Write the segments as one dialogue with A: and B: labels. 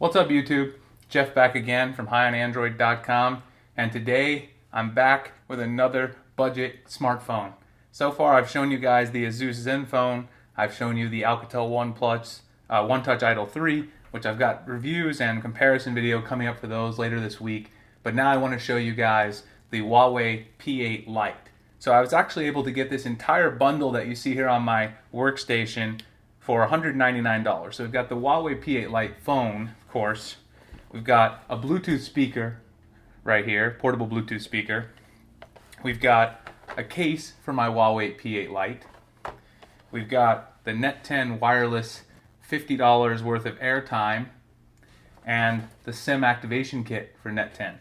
A: What's up YouTube? Jeff back again from highonandroid.com, and today I'm back with another budget smartphone. So far I've shown you guys the Asus Zenfone, I've shown you the Alcatel One Touch Idol 3, which I've got reviews and comparison video coming up for those later this week, but now I want to show you guys the Huawei P8 Lite. So I was actually able to get this entire bundle that you see here on my workstation for $199. So we've got the Huawei P8 Lite phone, of course. We've got a Bluetooth speaker right here, portable Bluetooth speaker. We've got a case for my Huawei P8 Lite. We've got the Net 10 wireless $50 worth of airtime and the SIM activation kit for Net 10.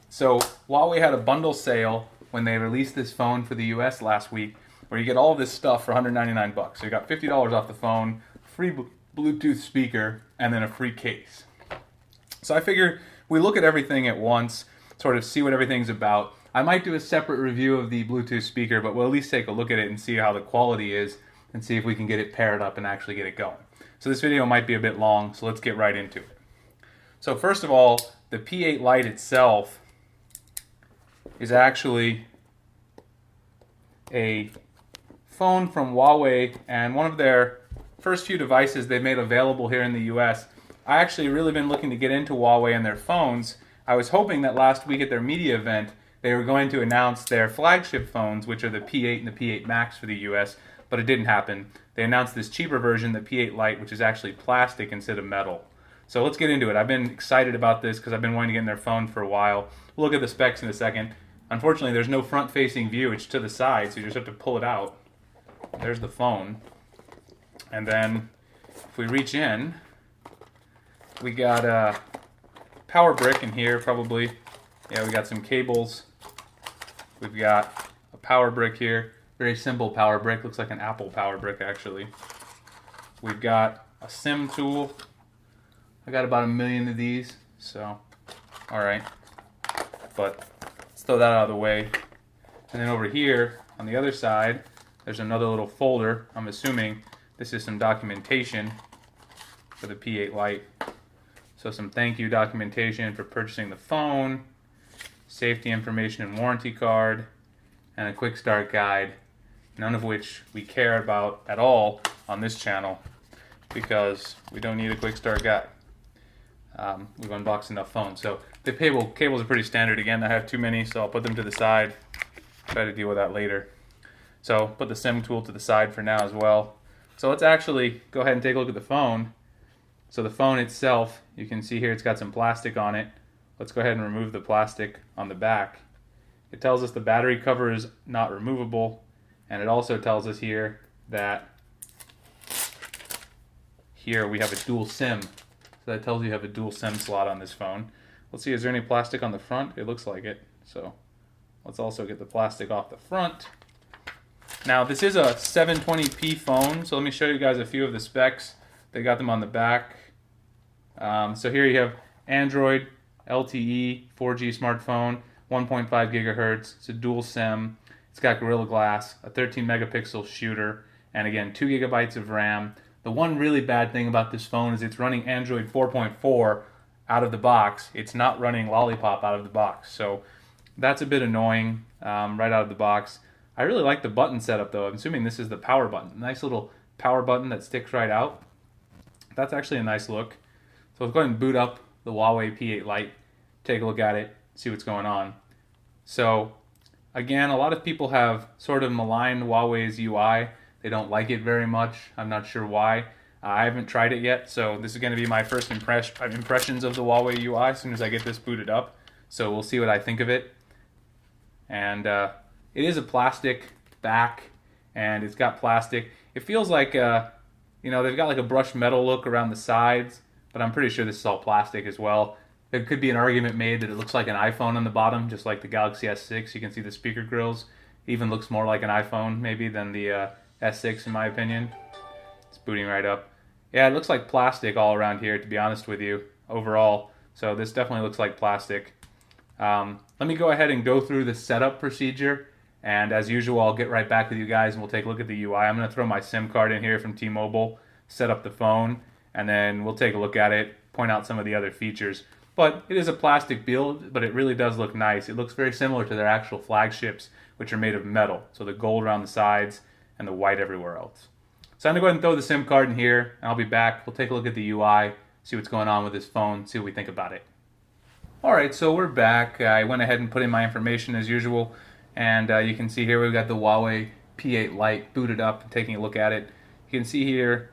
A: So Huawei had a bundle sale when they released this phone for the US last week, where you get all this stuff for $199. So you got $50 off the phone, free Bluetooth speaker, and then a free case. So I figure we look at everything at once, sort of see what everything's about. I might do a separate review of the Bluetooth speaker, but we'll at least take a look at it and see how the quality is and see if we can get it paired up and actually get it going. So this video might be a bit long, so let's get right into it. So first of all, the P8 Lite itself is actually a phone from Huawei, and one of their first few devices they made available here in the US. I actually really been looking to get into Huawei and their phones. I was hoping that last week at their media event they were going to announce their flagship phones, which are the P8 and the P8 Max for the US, but it didn't happen. They announced this cheaper version, the P8 Lite, which is actually plastic instead of metal. So let's get into it. I've been excited about this because I've been wanting to get in their phone for a while. We'll look at the specs in a second. Unfortunately, there's no front-facing view. It's to the side, so you just have to pull it out. There's the phone. And then if we reach in, we got a power brick in here probably. Yeah, we got some cables. We've got a power brick here. Very simple power brick. Looks like an Apple power brick actually. We've got a SIM tool. I got about 1 million of these, so alright. But let's throw that out of the way. And then over here on the other side, there's another little folder. I'm assuming this is some documentation for the P8 Lite. So some thank you documentation for purchasing the phone, safety information and warranty card, and a quick start guide, none of which we care about at all on this channel because we don't need a quick start guide. We've unboxed enough phones. So the cables are pretty standard. Again, I have too many, so I'll put them to the side. Try to deal with that later. So put the SIM tool to the side for now as well. So let's actually go ahead and take a look at the phone. So the phone itself, you can see here it's got some plastic on it. Let's go ahead and remove the plastic on the back. It tells us the battery cover is not removable, and it also tells us here that here we have a dual SIM. So that tells you have a dual SIM slot on this phone. Let's see, is there any plastic on the front? It looks like it. So let's also get the plastic off the front. Now this is a 720p phone, so let me show you guys a few of the specs. They got them on the back. So here you have Android, LTE, 4G smartphone, 1.5 gigahertz. It's a dual SIM. It's got Gorilla Glass, a 13 megapixel shooter, and again 2 gigabytes of RAM. The one really bad thing about this phone is it's running Android 4.4 out of the box. It's not running Lollipop out of the box, so that's a bit annoying right out of the box. I really like the button setup though. I'm assuming this is the power button. Nice little power button that sticks right out. That's actually a nice look. So let's go ahead and boot up the Huawei P8 Lite, take a look at it, see what's going on. So again, a lot of people have sort of maligned Huawei's UI. They don't like it very much. I'm not sure why. I haven't tried it yet, so this is going to be my first impressions of the Huawei UI as soon as I get this booted up. So we'll see what I think of it. And it is a plastic back, and it's got plastic. It feels like, you know, they've got like a brushed metal look around the sides, but I'm pretty sure this is all plastic as well. There could be an argument made that it looks like an iPhone on the bottom, just like the Galaxy S6. You can see the speaker grills. It even looks more like an iPhone maybe than the S6 in my opinion. It's booting right up. Yeah, it looks like plastic all around here, to be honest with you, overall. So this definitely looks like plastic. Let me go ahead and go through the setup procedure, and as usual I'll get right back with you guys and we'll take a look at the UI. I'm going to throw my SIM card in here from T-Mobile, set up the phone, and then we'll take a look at it, point out some of the other features. But it is a plastic build, but it really does look nice. It looks very similar to their actual flagships, which are made of metal. So the gold around the sides and the white everywhere else. So I'm going to go ahead and throw the SIM card in here, and I'll be back. We'll take a look at the UI, see what's going on with this phone, see what we think about it. Alright, so we're back. I went ahead and put in my information as usual, and you can see here we've got the Huawei P8 Lite booted up and taking a look at it. You can see here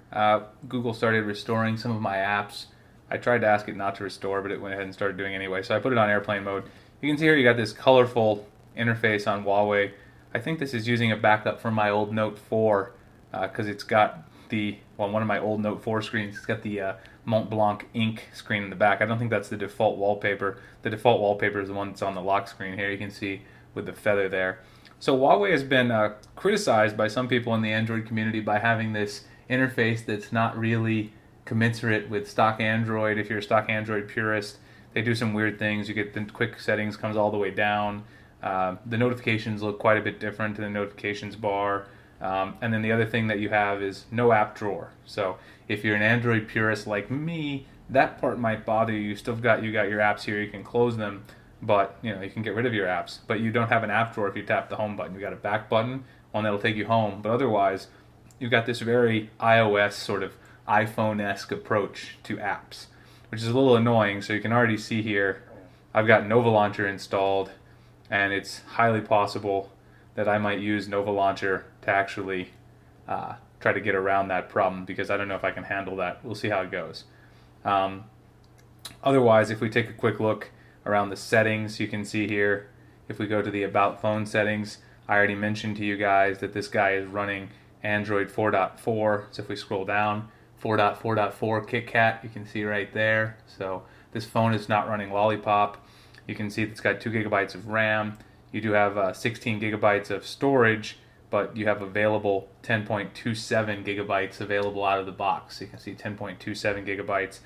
A: Google started restoring some of my apps. I tried to ask it not to restore, but it went ahead and started doing anyway, so I put it on airplane mode. You can see here you got this colorful interface on Huawei. I think this is using a backup from my old Note 4 because it's got one of my old Note 4 screens, it's got the Mont Blanc ink screen in the back. I don't think that's the default wallpaper. The default wallpaper is the one that's on the lock screen here. You can see with the feather there. So Huawei has been criticized by some people in the Android community by having this interface that's not really commensurate with stock Android. If you're a stock Android purist, they do some weird things. You get the quick settings comes all the way down. The notifications look quite a bit different in the notifications bar. And then the other thing that you have is no app drawer. So if you're an Android purist like me, that part might bother you. You got your apps here, you can close them, but you can get rid of your apps. But you don't have an app drawer if you tap the home button. You got a back button, one that'll take you home. But otherwise, you've got this very iOS sort of iPhone-esque approach to apps, which is a little annoying. So you can already see here, I've got Nova Launcher installed, and it's highly possible that I might use Nova Launcher to actually try to get around that problem, because I don't know if I can handle that. We'll see how it goes. Otherwise, if we take a quick look around the settings, you can see here, if we go to the About Phone settings, I already mentioned to you guys that this guy is running Android 4.4. So if we scroll down, 4.4.4 KitKat, you can see right there. So this phone is not running Lollipop. You can see it's got 2 gigabytes of RAM. You do have 16 gigabytes of storage, but you have available 10.27 gigabytes available out of the box. So you can see 10.27 gigabytes.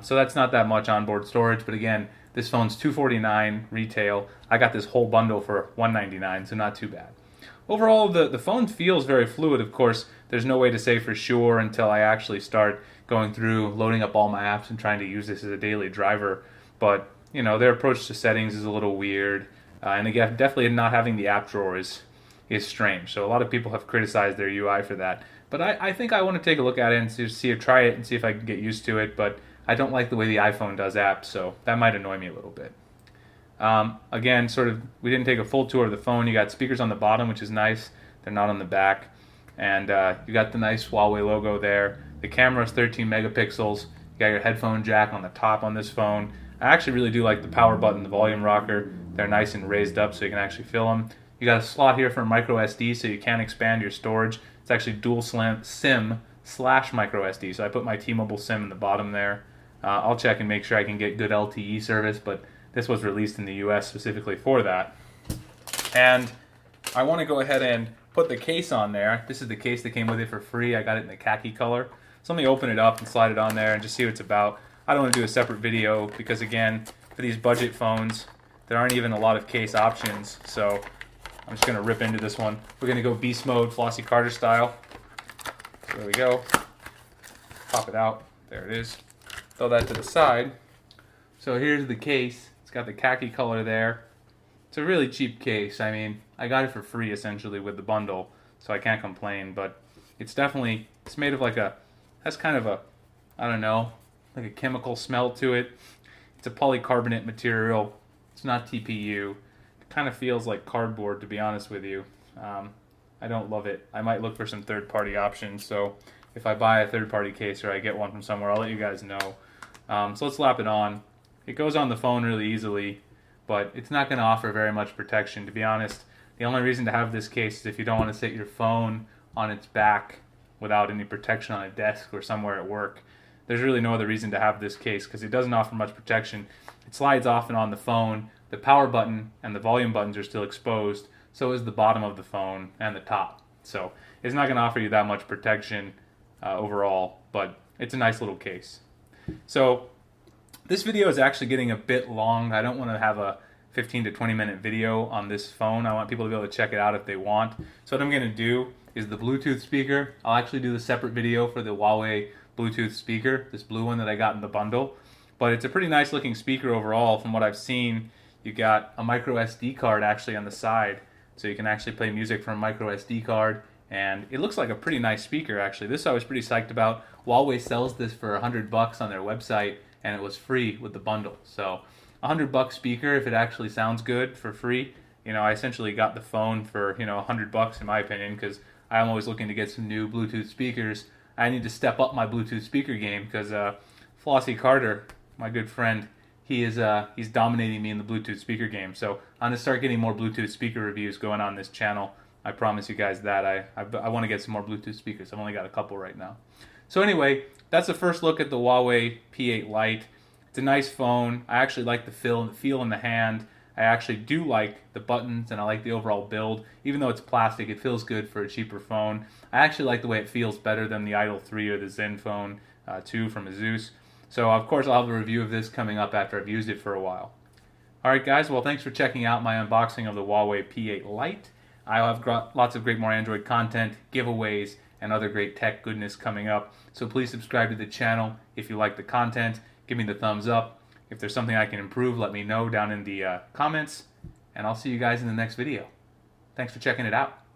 A: So that's not that much onboard storage, but again, this phone's $249 retail. I got this whole bundle for $199, so not too bad. Overall, the phone feels very fluid. Of course, there's no way to say for sure until I actually start going through, loading up all my apps and trying to use this as a daily driver. But, their approach to settings is a little weird. And again, definitely not having the app drawer is strange. So a lot of people have criticized their UI for that. But I think I want to take a look at it and try it and see if I can get used to it. But I don't like the way the iPhone does apps, so that might annoy me a little bit. Again, we didn't take a full tour of the phone. You got speakers on the bottom, which is nice. They're not on the back. And you got the nice Huawei logo there. The camera is 13 megapixels. You got your headphone jack on the top on this phone. I actually really do like the power button, the volume rocker. They're nice and raised up so you can actually fill them. You got a slot here for micro SD, so you can expand your storage. It's actually dual SIM / micro SD. So I put my T-Mobile SIM in the bottom there. I'll check and make sure I can get good LTE service, but this was released in the US specifically for that. And I want to go ahead and put the case on there. This is the case that came with it for free. I got it in the khaki color. So let me open it up and slide it on there and just see what it's about. I don't want to do a separate video because, again, for these budget phones, there aren't even a lot of case options. So I'm just going to rip into this one. We're going to go beast mode, Flossie Carter style. So there we go. Pop it out. There it is. Throw that to the side. So here's the case. It's got the khaki color there. It's a really cheap case. I mean, I got it for free essentially with the bundle, so I can't complain. But it's made of has kind of a, I don't know, like a chemical smell to it. It's a polycarbonate material. It's not TPU. It kind of feels like cardboard, to be honest with you. I don't love it. I might look for some third-party options. So if I buy a third-party case or I get one from somewhere, I'll let you guys know. So let's slap it on. It goes on the phone really easily, but it's not going to offer very much protection. To be honest, the only reason to have this case is if you don't want to sit your phone on its back without any protection on a desk or somewhere at work. There's really no other reason to have this case because it doesn't offer much protection. It slides off and on the phone. The power button and the volume buttons are still exposed. So is the bottom of the phone and the top. So it's not going to offer you that much protection overall, but it's a nice little case. So this video is actually getting a bit long. I don't want to have a 15 to 20 minute video on this phone. I want people to be able to check it out if they want. So what I'm going to do is the Bluetooth speaker. I'll actually do the separate video for the Huawei Bluetooth speaker, this blue one that I got in the bundle. but it's a pretty nice looking speaker overall from what I've seen. You got a micro SD card actually on the side, so you can actually play music from a micro SD card, and it looks like a pretty nice speaker actually. This I was pretty psyched about. Huawei sells this for $100 on their website, and it was free with the bundle. So $100 speaker, if it actually sounds good for free. You know, I essentially got the phone for, you know, $100 in my opinion, because I'm always looking to get some new Bluetooth speakers. I need to step up my Bluetooth speaker game because Flossie Carter, my good friend, he's dominating me in the Bluetooth speaker game. So I'm gonna start getting more Bluetooth speaker reviews going on this channel. I promise you guys that. I want to get some more Bluetooth speakers. I've only got a couple right now. So anyway, that's the first look at the Huawei P8 Lite. It's a nice phone. I actually like the feel in the hand. I actually do like the buttons, and I like the overall build. Even though it's plastic, it feels good for a cheaper phone. I actually like the way it feels better than the Idol 3 or the Zenfone 2 from Asus. So of course I'll have a review of this coming up after I've used it for a while. Alright guys, well thanks for checking out my unboxing of the Huawei P8 Lite. I'll have lots of great more Android content, giveaways, and other great tech goodness coming up. So please subscribe to the channel if you like the content. Give me the thumbs up. If there's something I can improve, let me know down in the comments. And I'll see you guys in the next video. Thanks for checking it out.